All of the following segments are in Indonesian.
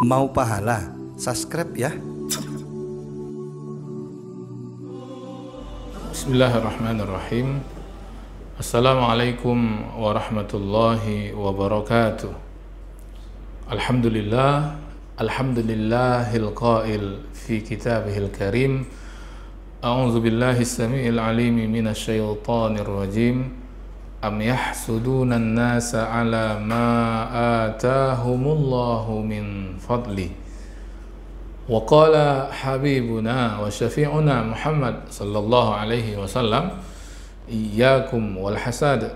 Mau pahala? Subscribe ya. Bismillahirrahmanirrahim. Assalamualaikum warahmatullahi wabarakatuh. Alhamdulillahil qail fi kitabihil karim. A'udzu billahi samiil alim minasy syaithanir rajim. Am yahsuduna an-nasa 'ala ma atahumullahu min fadli. Wa qala habibuna wa syafi'una Muhammad sallallahu alaihi wasallam, iyyakum wal hasad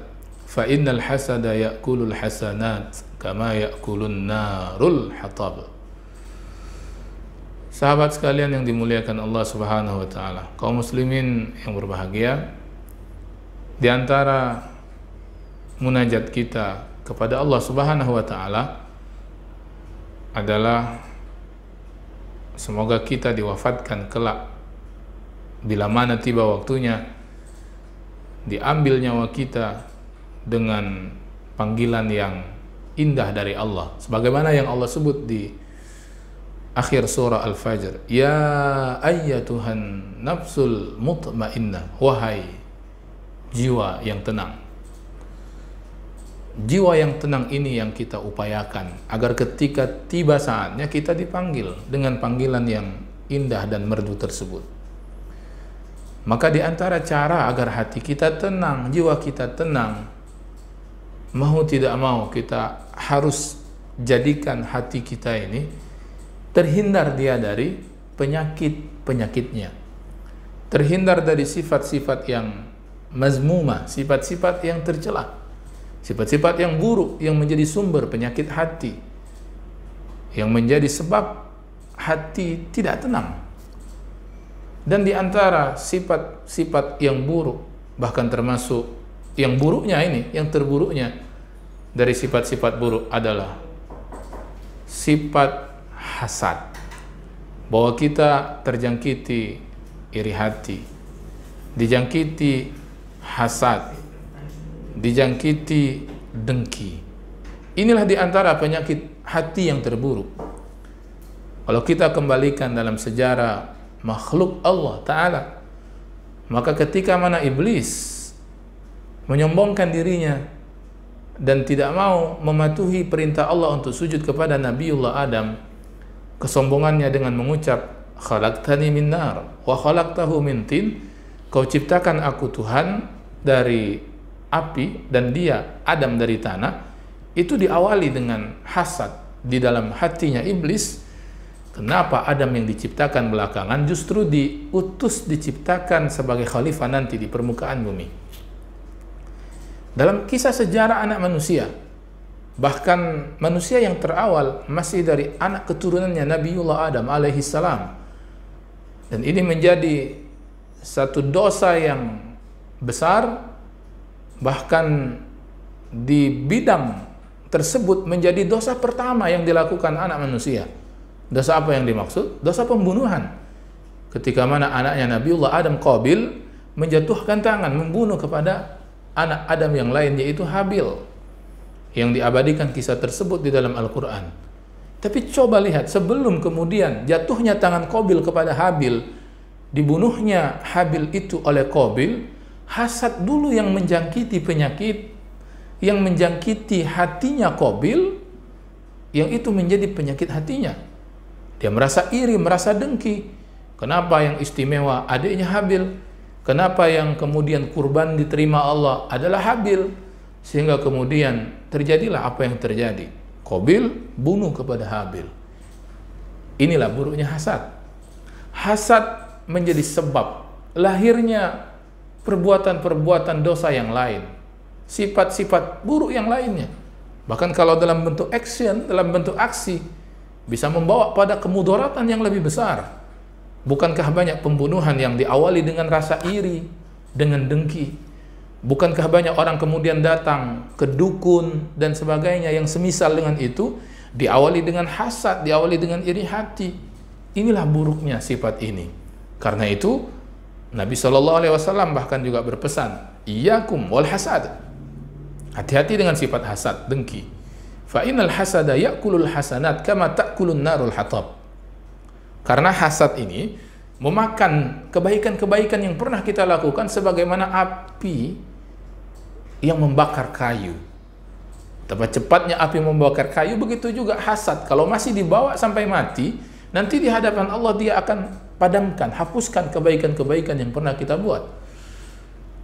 fa innal hasada ya'kulul hasanat kama ya'kulun narul hatab. Sahabat sekalian yang dimuliakan Allah Subhanahu wa taala, kaum muslimin yang berbahagia, di antara munajat kita kepada Allah Subhanahu wa taala adalah semoga kita diwafatkan kelak bila mana tiba waktunya, diambil nyawa kita dengan panggilan yang indah dari Allah, sebagaimana yang Allah sebut di akhir surah Al-Fajr, ya ayyatuhan nafsul mutmainnah, wahai jiwa yang tenang. Jiwa yang tenang ini yang kita upayakan agar ketika tiba saatnya kita dipanggil dengan panggilan yang indah dan merdu tersebut. Maka di antara cara agar hati kita tenang, jiwa kita tenang, mau tidak mau kita harus jadikan hati kita ini terhindar dia dari penyakit-penyakitnya, terhindar dari sifat-sifat yang mazmumah, sifat-sifat yang tercela, sifat-sifat yang buruk yang menjadi sumber penyakit hati, yang menjadi sebab hati tidak tenang. Dan di antara sifat-sifat yang buruk, bahkan termasuk yang buruknya ini, yang terburuknya dari sifat-sifat buruk adalah sifat hasad, bahwa kita terjangkiti iri hati, dijangkiti hasad, dijangkiti dengki. Inilah di antara penyakit hati yang terburuk. Kalau kita kembalikan dalam sejarah makhluk Allah Ta'ala, maka ketika mana iblis menyombongkan dirinya dan tidak mau mematuhi perintah Allah untuk sujud kepada Nabiullah Adam, kesombongannya dengan mengucap, khalaqtani min nar wa khalaqtahu min tin, kau ciptakan aku Tuhan dari api dan dia Adam dari tanah. Itu diawali dengan hasad di dalam hatinya iblis. Kenapa Adam yang diciptakan belakangan justru diutus diciptakan sebagai khalifah nanti di permukaan bumi? Dalam kisah sejarah anak manusia, bahkan manusia yang terawal masih dari anak keturunannya Nabiullah Adam alaihi salam. Dan ini menjadi satu dosa yang besar, bahkan di bidang tersebut menjadi dosa pertama yang dilakukan anak manusia. Dosa apa yang dimaksud? Dosa pembunuhan. Ketika mana anaknya Nabiullah Adam, Qabil, menjatuhkan tangan membunuh kepada anak Adam yang lain, yaitu Habil, yang diabadikan kisah tersebut di dalam Al-Quran. Tapi coba lihat, sebelum kemudian jatuhnya tangan Qabil kepada Habil, dibunuhnya Habil itu oleh Qabil, hasad dulu yang menjangkiti penyakit, yang menjangkiti hatinya Qabil, yang itu menjadi penyakit hatinya. Dia merasa iri, merasa dengki. Kenapa yang istimewa adiknya Habil? Kenapa yang kemudian kurban diterima Allah adalah Habil? Sehingga kemudian terjadilah apa yang terjadi. Qabil bunuh kepada Habil. Inilah buruknya hasad. Hasad menjadi sebab lahirnya perbuatan-perbuatan dosa yang lain, sifat-sifat buruk yang lainnya. Bahkan kalau dalam bentuk action, dalam bentuk aksi, bisa membawa pada kemudaratan yang lebih besar. Bukankah banyak pembunuhan yang diawali dengan rasa iri, dengan dengki? Bukankah banyak orang kemudian datang ke dukun dan sebagainya yang semisal dengan itu, diawali dengan hasad, diawali dengan iri hati? Inilah buruknya sifat ini. Karena itu Nabi SAW bahkan juga berpesan, iyyakum wal hasad, hati-hati dengan sifat hasad, dengki. Fa innal hasada ya'kulul hasanat kama ta'kulun narul hatab. Karena hasad ini memakan kebaikan-kebaikan yang pernah kita lakukan sebagaimana api yang membakar kayu. Betapa cepatnya api membakar kayu, begitu juga hasad. Kalau masih dibawa sampai mati, nanti di hadapan Allah dia akan padamkan, hapuskan kebaikan-kebaikan yang pernah kita buat.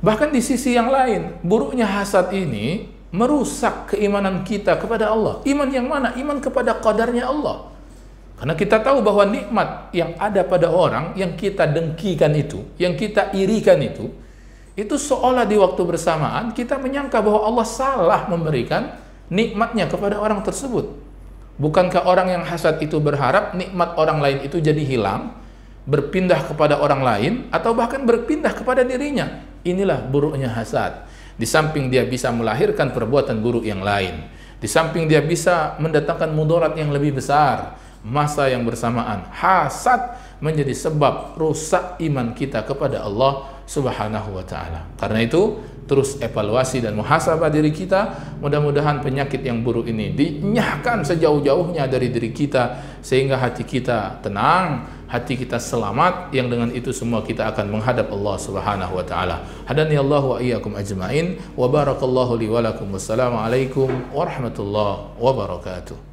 Bahkan di sisi yang lain, buruknya hasad ini merusak keimanan kita kepada Allah. Iman yang mana? Iman kepada qadarnya Allah. Karena kita tahu bahwa nikmat yang ada pada orang yang kita dengkikan itu, yang kita irikan itu seolah di waktu bersamaan kita menyangka bahwa Allah salah memberikan nikmatnya kepada orang tersebut. Bukankah orang yang hasad itu berharap nikmat orang lain itu jadi hilang, berpindah kepada orang lain, atau bahkan berpindah kepada dirinya? Inilah buruknya hasad. Di samping dia bisa melahirkan perbuatan buruk yang lain, di samping dia bisa mendatangkan mudarat yang lebih besar, masa yang bersamaan hasad menjadi sebab rusak iman kita kepada Allah Subhanahu wa ta'ala. Karena itu terus evaluasi dan muhasabah diri kita. Mudah-mudahan penyakit yang buruk ini dinyahkan sejauh-jauhnya dari diri kita, sehingga hati kita tenang, hati kita selamat, yang dengan itu semua kita akan menghadap Allah Subhanahu wa ta'ala. Hadani Allah wa iyyakum ajma'in wa barakallahu li wa lakum. Wassalamu alaikum warahmatullahi wabarakatuh.